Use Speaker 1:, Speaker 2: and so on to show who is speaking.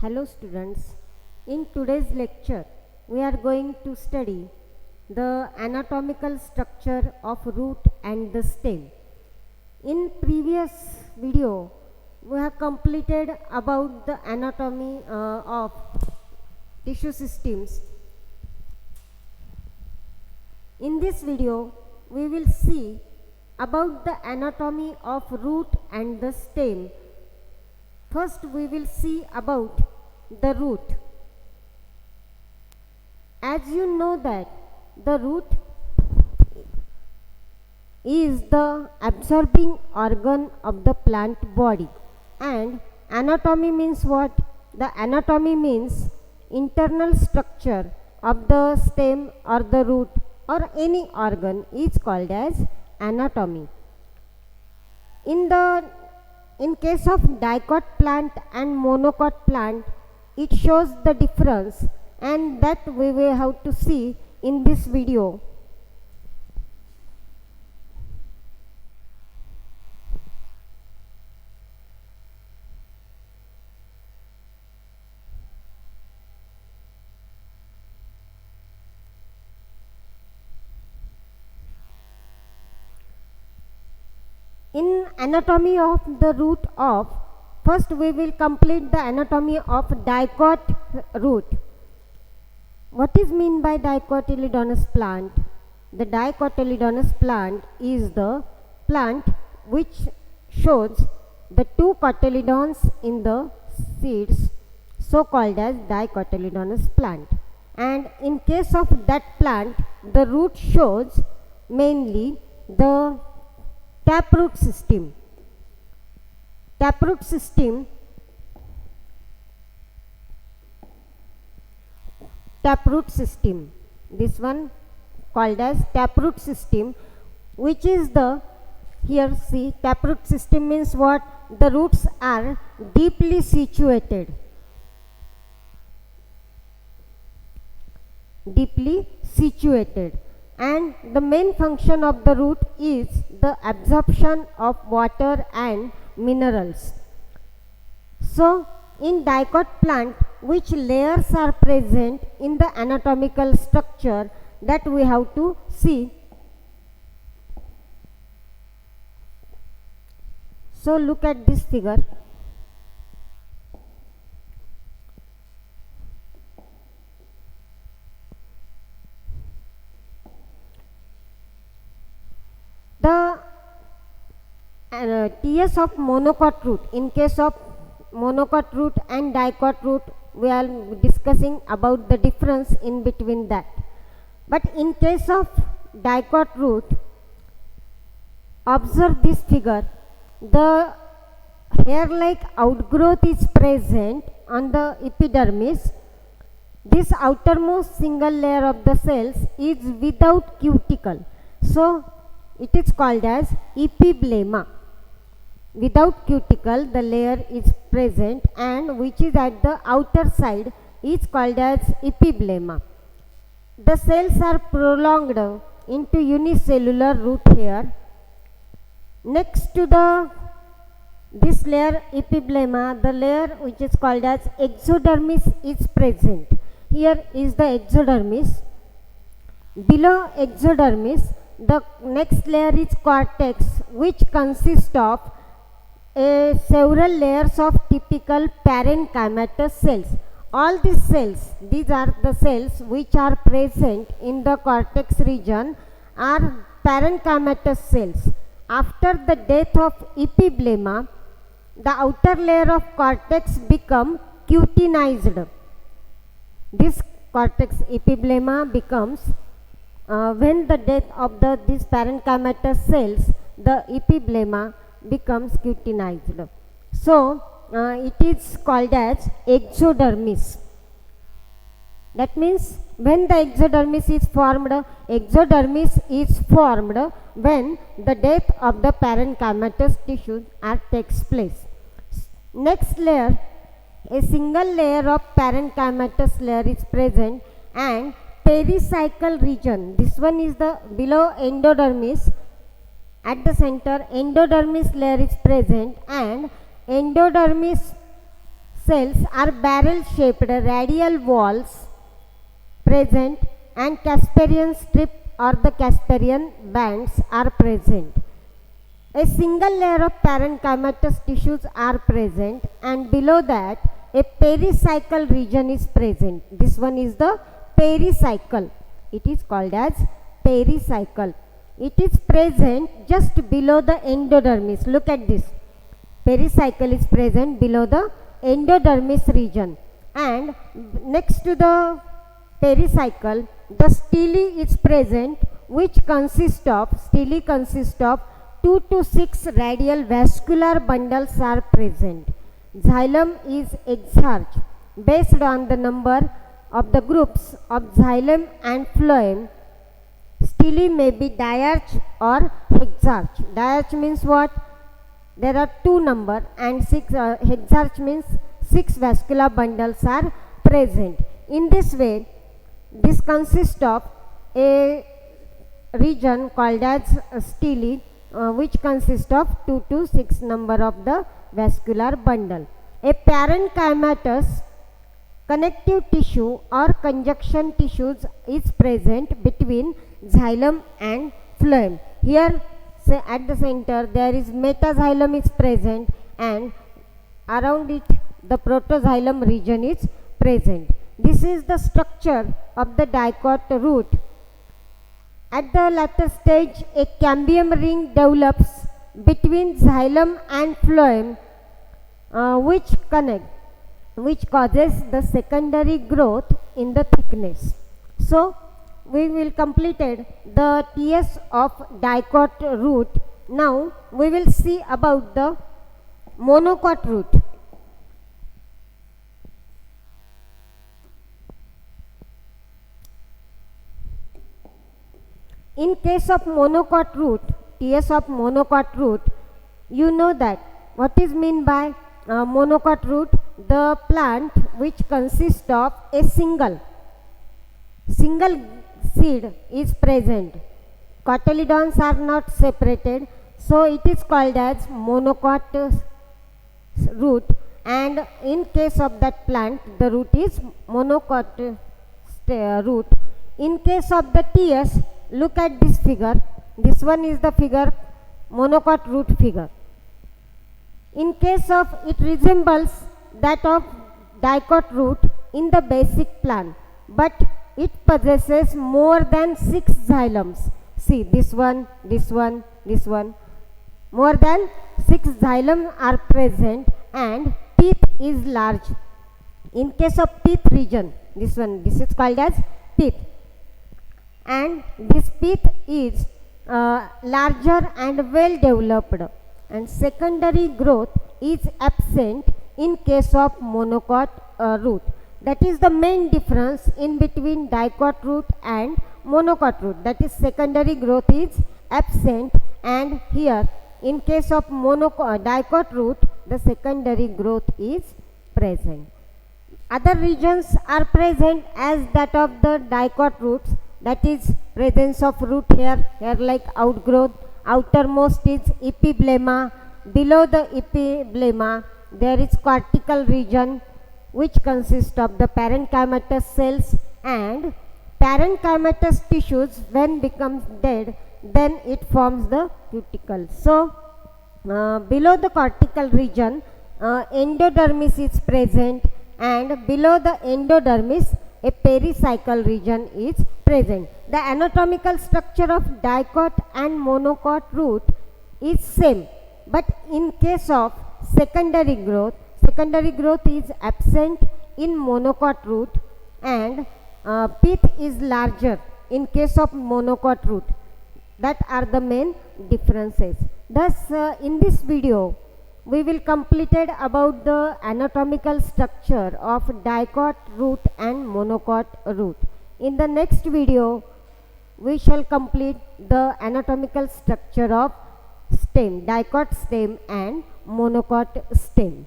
Speaker 1: Hello students, in today's lecture we are going to study the anatomical structure of root and the stem. In previous video we have completed about the anatomy of tissue systems. In this video we will see about the anatomy of root and the stem. First we will see about the root. As you know that the root is the absorbing organ of the plant body, and anatomy means what? The anatomy means internal structure of the stem or the root or any organ is called as anatomy. In case of dicot plant and monocot plant, it shows the difference, and that we will have to see in this video. In anatomy of the root of, first we will complete the anatomy of dicot root. What is mean by dicotyledonous plant? The dicotyledonous plant is the plant which shows the two cotyledons in the seeds, so called as dicotyledonous plant. And in case of that plant, the root shows mainly the taproot system. Taproot system this one called as taproot system, which is the, here see, taproot system means what? The roots are deeply situated, and the main function of the root is the absorption of water and minerals. So in dicot plant, which layers are present in the anatomical structure, that we have to see. So look at this figure. The TS of monocot root. In case of monocot root and dicot root, we are discussing about the difference in between that. But in case of dicot root, observe this figure. The hair-like outgrowth is present on the epidermis. This outermost single layer of the cells is without cuticle. So it is called as epiblema. Without cuticle, the layer is present, and which is at the outer side is called as epiblema. The cells are prolonged into unicellular root hair. Next to this layer epiblema, the layer which is called as exodermis is present. Here is the exodermis. Below exodermis, the next layer is cortex, which consists of several layers of typical parenchymatous cells. All these cells, these are the cells which are present in the cortex region, are parenchymatous cells. After the death of epiblema, the outer layer of cortex become cutinized. This cortex epiblema becomes when the death of these parenchymatous cells, the epiblema becomes cutinized. So it is called as exodermis. That means when the exodermis is formed when the death of the parenchymatous tissue takes place. Next layer, a single layer of parenchymatous layer is present, and pericycle region, this one is the below endodermis. At the center, endodermis layer is present, and endodermis cells are barrel shaped radial walls present and Casparian strip or the Casparian bands are present. A single layer of parenchymatous tissues are present and below that a pericycle region is present. This one is the pericycle. It is called as pericycle. It is present just below the endodermis. Look at this. Pericycle is present below the endodermis region, and next to the pericycle the stele is present, which consists of 2 to 6 radial vascular bundles are present. Xylem is exarch. Based on the number of the groups of xylem and phloem, stele may be diarch or hexarch. Diarch means what? There are 2 number, and hexarch means 6 vascular bundles are present. In this way, this consists of a region called as stele, which consists of 2 to 6 number of the vascular bundle. A parenchymatous connective tissue or conjunction tissues is present between xylem and phloem. Here, say at the center there is metaxylem is present, and around it the protoxylem region is present. This is the structure of the dicot root. At the latter stage, a cambium ring develops between xylem and phloem, which causes the secondary growth in the thickness. So, we will completed the TS of dicot root. Now, we will see about the monocot root. In case of monocot root, TS of monocot root, you know that what is meant by monocot root? The plant which consists of a single seed is present. Cotyledons are not separated, so it is called as monocot root, and in case of that plant the root is monocot root. In case of the TS, look at this figure. This one is the figure, monocot root figure. In case of, it resembles that of dicot root in the basic plan, but it possesses more than 6 xylems. See, this one, this one, this one. More than 6 xylems are present, and pith is large. In case of pith region, this one, this is called as pith, and this pith is larger and well developed, and secondary growth is absent in case of monocot root. That is the main difference in between dicot root and monocot root. That is, secondary growth is absent, and here in case of dicot root the secondary growth is present. Other regions are present as that of the dicot roots, that is presence of root hair like outgrowth. Outermost is epiblema. Below the epiblema there is cortical region, which consists of the parenchymatous cells, and parenchymatous tissues when becomes dead, then it forms the cuticle. So, below the cortical region endodermis is present, and below the endodermis a pericycle region is present. The anatomical structure of dicot and monocot root is same, but in case of secondary growth is absent in monocot root, and pith is larger in case of monocot root. That are the main differences. Thus, in this video, we will completed about the anatomical structure of dicot root and monocot root. In the next video, we shall complete the anatomical structure of stem, dicot stem and monocot stem.